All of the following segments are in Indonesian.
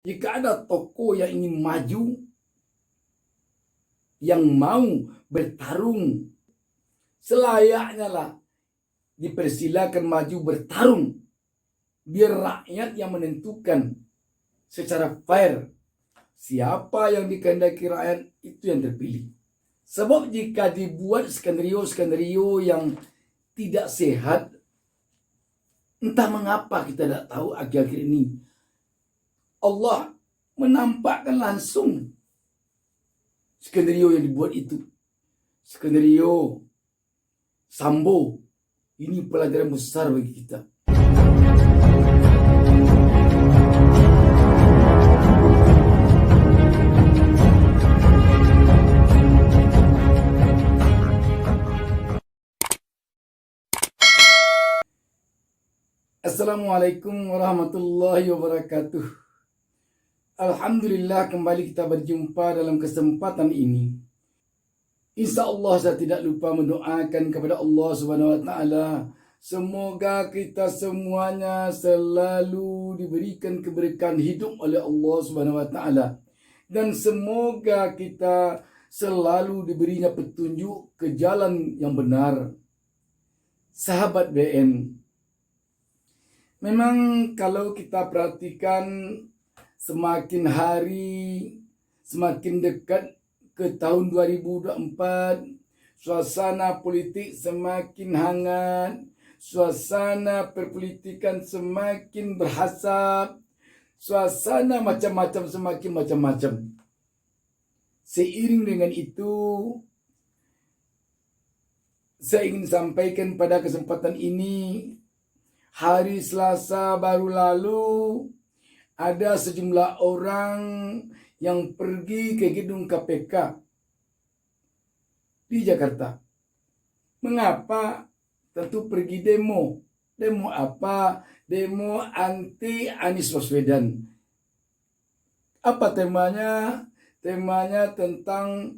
Jika ada tokoh yang ingin maju, yang mau bertarung, selayaknya lah dipersilakan maju bertarung. Biar rakyat yang menentukan secara fair siapa yang dikehendaki rakyat, itu yang terpilih. Sebab jika dibuat skenario-skenario yang tidak sehat, entah mengapa kita tidak tahu akhir-akhir ini Allah menampakkan langsung skenario yang dibuat itu. Skenario Sambo. Ini pelajaran besar bagi kita. Assalamualaikum warahmatullahi wabarakatuh. Alhamdulillah kembali kita berjumpa dalam kesempatan ini. Insya Allah saya tidak lupa mendoakan kepada Allah Subhanahu Wa Taala. Semoga kita semuanya selalu diberikan keberkahan hidup oleh Allah Subhanahu Wa Taala. Dan semoga kita selalu diberinya petunjuk ke jalan yang benar. Sahabat BN, memang kalau kita perhatikan semakin hari semakin dekat ke tahun 2024, suasana politik semakin hangat, suasana perpolitikan semakin berhasap, suasana macam-macam semakin macam-macam. Seiring dengan itu, saya ingin sampaikan pada kesempatan ini, hari Selasa baru lalu ada sejumlah orang yang pergi ke gedung KPK di Jakarta. Mengapa? Tentu pergi demo. Demo apa? Demo anti Anies Baswedan. Apa temanya? Temanya tentang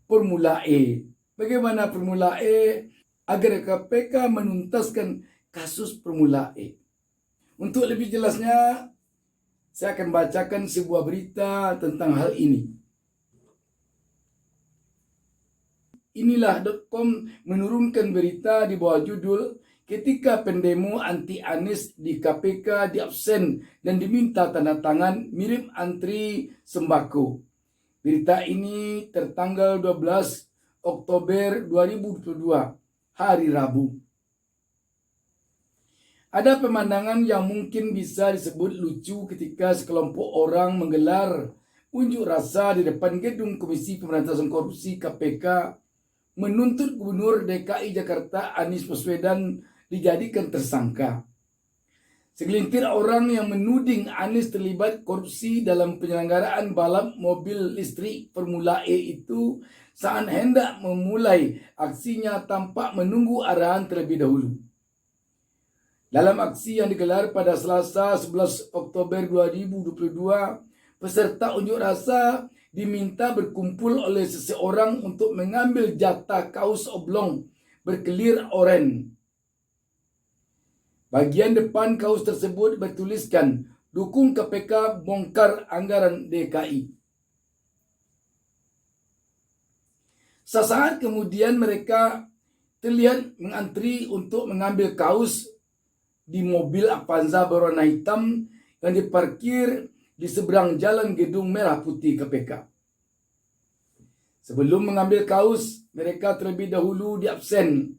Formula E. Bagaimana Formula E? Agar KPK menuntaskan kasus Formula E. Untuk lebih jelasnya, saya akan bacakan sebuah berita tentang hal ini. Inilah.com menurunkan berita di bawah judul ketika pendemo anti Anies di KPK diabsen dan diminta tanda tangan mirip antri sembako. Berita ini tertanggal 12 Oktober 2022, hari Rabu. Ada pemandangan yang mungkin bisa disebut lucu ketika sekelompok orang menggelar unjuk rasa di depan gedung Komisi Pemberantasan Korupsi KPK menuntut Gubernur DKI Jakarta Anies Baswedan dijadikan tersangka. Segelintir orang yang menuding Anies terlibat korupsi dalam penyelenggaraan balap mobil listrik Formula E itu saat hendak memulai aksinya tampak menunggu arahan terlebih dahulu. Dalam aksi yang digelar pada Selasa 11 Oktober 2022, peserta unjuk rasa diminta berkumpul oleh seseorang untuk mengambil jatah kaos oblong berkelir oranye. Bagian depan kaos tersebut bertuliskan, "Dukung KPK bongkar anggaran DKI." Sesaat kemudian mereka terlihat mengantri untuk mengambil kaos di mobil Avanza berwarna hitam yang diparkir di seberang jalan gedung Merah Putih KPK. Sebelum mengambil kaos, mereka terlebih dahulu diabsen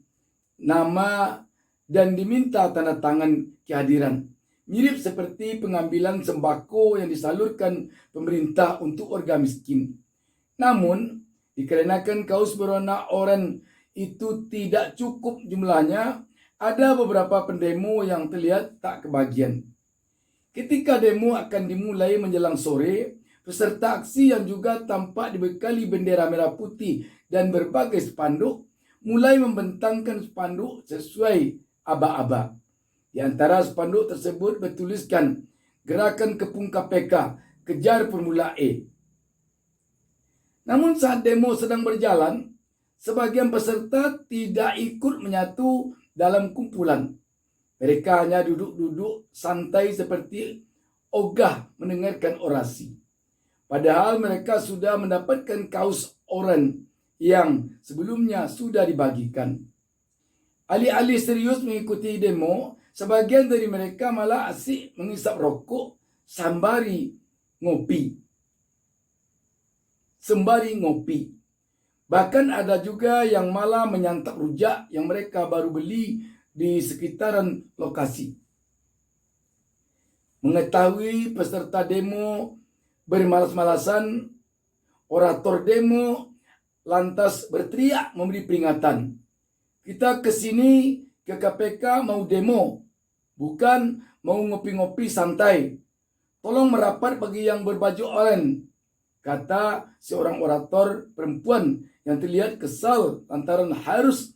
nama dan diminta tanda tangan kehadiran. Mirip seperti pengambilan sembako yang disalurkan pemerintah untuk warga miskin. Namun, dikarenakan kaos berwarna oranye itu tidak cukup jumlahnya, ada beberapa pendemo yang terlihat tak kebagian. Ketika demo akan dimulai menjelang sore, peserta aksi yang juga tampak dibekali bendera merah putih dan berbagai spanduk mulai membentangkan spanduk sesuai aba-aba. Di antara spanduk tersebut bertuliskan, "Gerakan Kepung KPK, kejar Formula E." Namun saat demo sedang berjalan, sebagian peserta tidak ikut menyatu dalam kumpulan. Mereka hanya duduk-duduk santai seperti ogah mendengarkan orasi. Padahal mereka sudah mendapatkan kaos oranye yang sebelumnya sudah dibagikan. Alih-alih serius mengikuti demo, sebagian dari mereka malah asyik mengisap rokok sembari ngopi. Bahkan ada juga yang malah menyantap rujak yang mereka baru beli di sekitaran lokasi. Mengetahui peserta demo bermalas-malasan, orator demo lantas berteriak memberi peringatan. Kita kesini ke KPK mau demo, bukan mau ngopi-ngopi santai. Tolong merapat bagi yang berbaju oranye, kata seorang orator perempuan yang terlihat kesal lantaran harus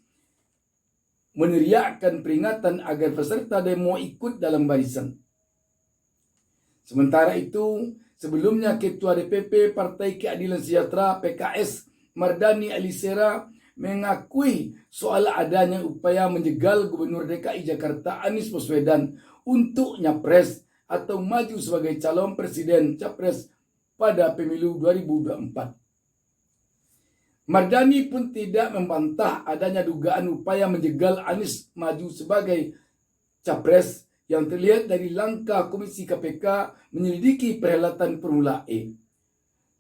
meneriakkan peringatan agar peserta demo ikut dalam barisan. Sementara itu, sebelumnya Ketua DPP Partai Keadilan Sejahtera PKS Mardani Alisera mengakui soal adanya upaya menjegal Gubernur DKI Jakarta Anies Baswedan untuk nyapres atau maju sebagai calon presiden capres pada pemilu 2024. Mardani pun tidak membantah adanya dugaan upaya menjegal Anies maju sebagai capres yang terlihat dari langkah Komisi KPK menyelidiki perhelatan Formula E.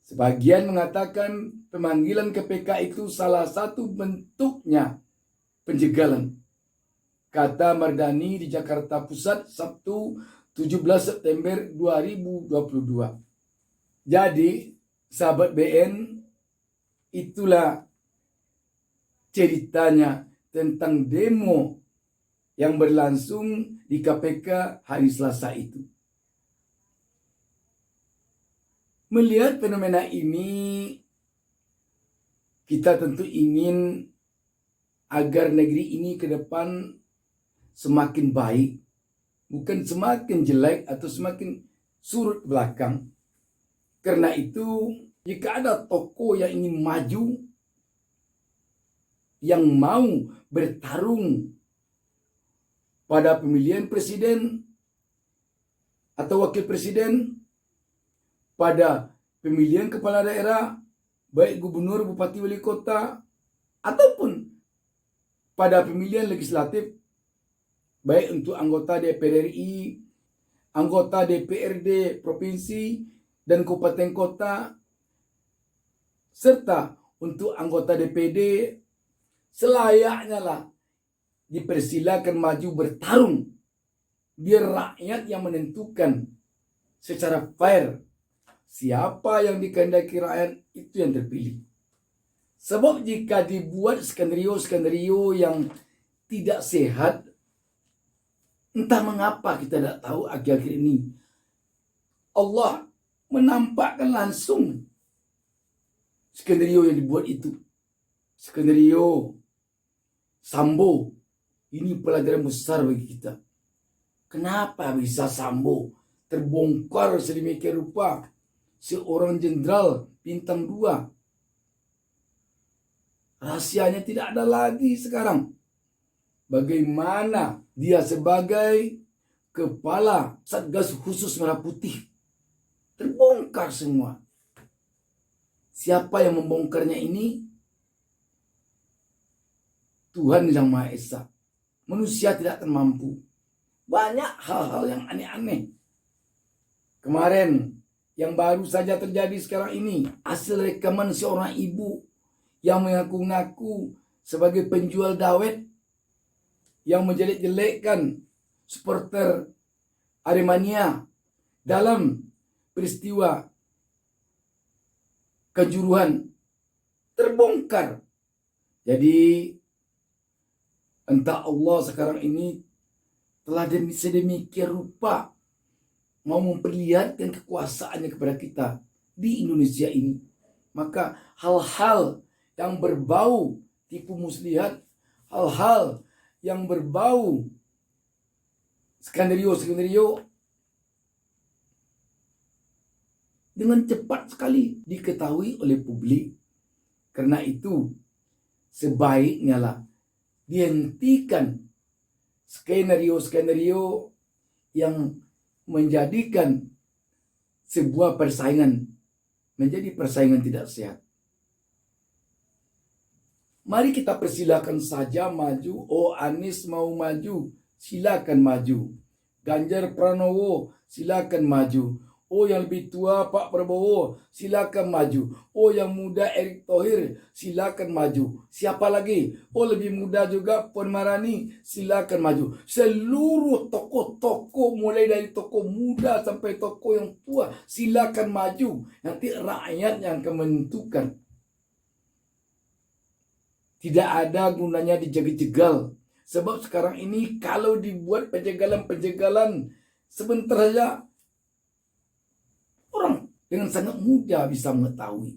Sebagian mengatakan pemanggilan KPK itu salah satu bentuknya penjegalan. Kata Mardani di Jakarta Pusat Sabtu 17 September 2022. Jadi, sahabat BN, itulah ceritanya tentang demo yang berlangsung di KPK hari Selasa itu. Melihat fenomena ini, kita tentu ingin agar negeri ini ke depan semakin baik, bukan semakin jelek atau semakin surut belakang. Karena itu, jika ada tokoh yang ingin maju, yang mau bertarung pada pemilihan presiden atau wakil presiden, pada pemilihan kepala daerah, baik gubernur, bupati, wali kota, ataupun pada pemilihan legislatif, baik untuk anggota DPR RI, anggota DPRD provinsi dan kabupaten kota, serta untuk anggota DPD, selayaknya lah dipersilakan maju bertarung, biar rakyat yang menentukan secara fair siapa yang dikehendaki rakyat itu yang terpilih. Sebab jika dibuat skenario-skenario yang tidak sehat, entah mengapa kita tidak tahu akhir-akhir ini Allah menampakkan langsung skenario yang dibuat itu. Skenario Sambo. Ini pelajaran besar bagi kita. Kenapa bisa Sambo terbongkar sedemikian rupa? Seorang jenderal bintang 2. Rahasianya tidak ada lagi sekarang. Bagaimana dia sebagai kepala Satgas Khusus Merah Putih terbongkar semua. Siapa yang membongkarnya ini? Tuhan Yang Maha Esa. Manusia tidak akan mampu. Banyak hal-hal yang aneh-aneh. Kemarin, yang baru saja terjadi sekarang ini, hasil rekaman seorang ibu yang mengaku-ngaku sebagai penjual dawet yang menjelek-jelekkan supporter Aremania dalam peristiwa Kanjuruhan terbongkar. Jadi entah Allah sekarang ini telah sedemikian rupa mau memperlihatkan kekuasaannya kepada kita di Indonesia ini. Maka hal-hal yang berbau tipu muslihat, hal-hal yang berbau skenario-skenario dengan cepat sekali diketahui oleh publik. Karena itu sebaiknya lah dihentikan skenario-skenario yang menjadikan sebuah persaingan menjadi persaingan tidak sehat. Mari kita persilakan saja maju. Oh, Anies mau maju, silakan maju. Ganjar Pranowo, silakan maju. Oh, yang lebih tua Pak Prabowo, silakan maju. Oh, yang muda Erick Thohir, silakan maju. Siapa lagi? Oh, lebih muda juga Puan Maharani, silakan maju. Seluruh tokoh-tokoh, mulai dari tokoh muda sampai tokoh yang tua, silakan maju. Nanti rakyat yang akan menentukan. Tidak ada gunanya dijegal-jegal. Sebab sekarang ini kalau dibuat penjagalan-penjagalan, sebentar saja orang dengan sangat mudah bisa mengetahui.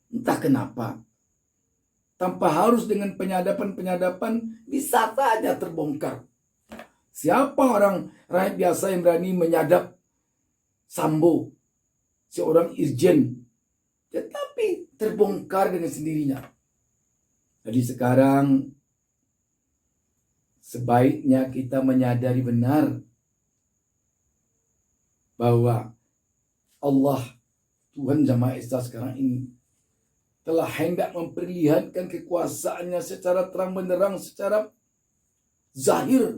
Entah kenapa. Tanpa harus dengan penyadapan-penyadapan, bisa saja terbongkar. Siapa orang rakyat biasa yang berani menyadap Sambo, seorang irjen, tetapi terbongkar dengan sendirinya. Jadi sekarang sebaiknya kita menyadari benar bahwa Allah, Tuhan Yang Maha Esa sekarang ini telah hendak memperlihatkan kekuasaannya secara terang benderang, secara zahir.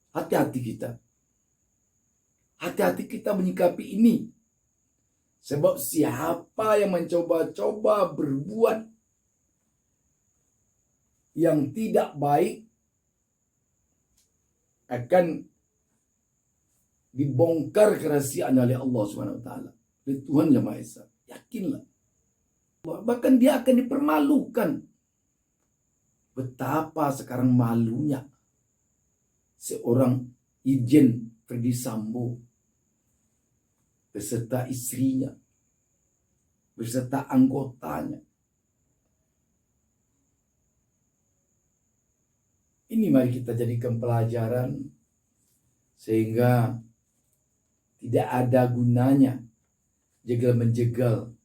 Hati-hati kita. Hati-hati kita menyikapi ini. Sebab siapa yang mencoba-coba berbuat yang tidak baik akan dibongkar kerahasiaan oleh Allah Subhanahu wa taala, oleh Tuhan Yang Maha Esa. Yakinlah. Bahkan dia akan dipermalukan. Betapa sekarang malunya seorang Irjen Verdi Sambo beserta istrinya, beserta anggotanya. Ini mari kita jadikan pelajaran sehingga tidak ada gunanya jegal-menjegal,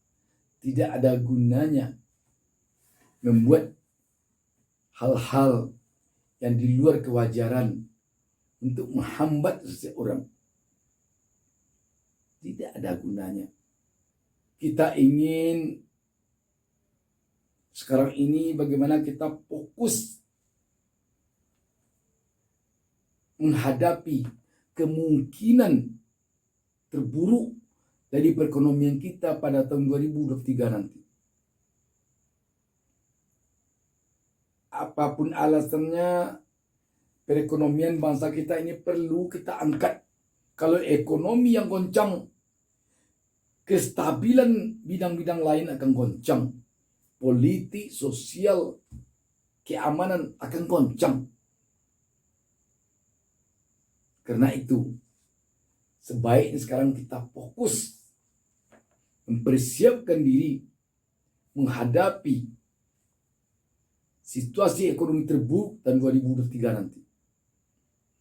tidak ada gunanya membuat hal-hal yang di luar kewajaran untuk menghambat seseorang. Tidak ada gunanya. Kita ingin sekarang ini bagaimana kita fokus menghadapi kemungkinan terburuk dari perekonomian kita pada tahun 2023 nanti. Apapun alasannya, perekonomian bangsa kita ini perlu kita angkat. Kalau ekonomi yang goncang, kestabilan bidang-bidang lain akan goncang. Politik, sosial, keamanan akan goncang. Karena itu, sebaiknya sekarang kita fokus mempersiapkan diri menghadapi situasi ekonomi terburuk tahun 2023 nanti.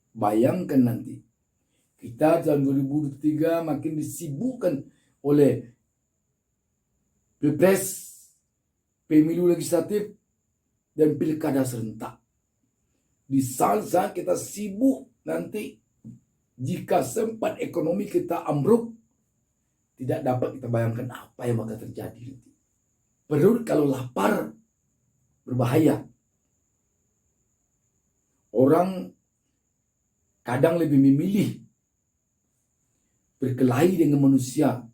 Bayangkan nanti, kita tahun 2023 makin disibukkan oleh Pilpres, pemilu legislatif, dan pilkada serentak. Di saat kita sibuk nanti, jika sempat ekonomi kita ambruk, tidak dapat kita bayangkan apa yang bakal terjadi nanti. Perut kalau lapar berbahaya. Orang kadang lebih memilih berkelahi dengan manusia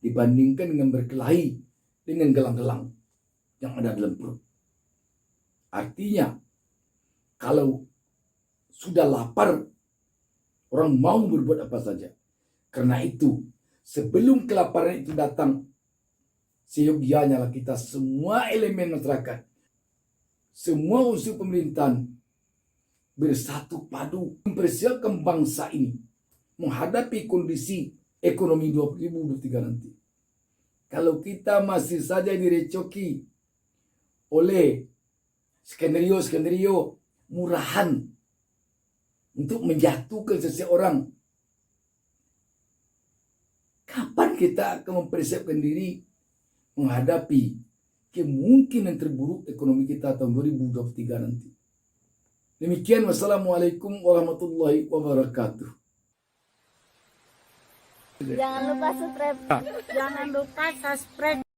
dibandingkan dengan berkelahi dengan gelang-gelang yang ada dalam perut. Artinya, kalau sudah lapar, orang mau berbuat apa saja. Karena itu, sebelum kelaparan itu datang, seyogianya lah kita semua elemen masyarakat, semua unsur pemerintahan bersatu padu mempersiapkan bangsa ini menghadapi kondisi ekonomi 2023 nanti. Kalau kita masih saja direcoki oleh skenario-skenario murahan untuk menjatuhkan seseorang, kapan kita akan mempersiapkan diri menghadapi kemungkinan terburuk ekonomi kita tahun 2023 nanti? Demikian, wassalamualaikum warahmatullahi wabarakatuh. Jangan lupa subscribe. Jangan lupa subscribe.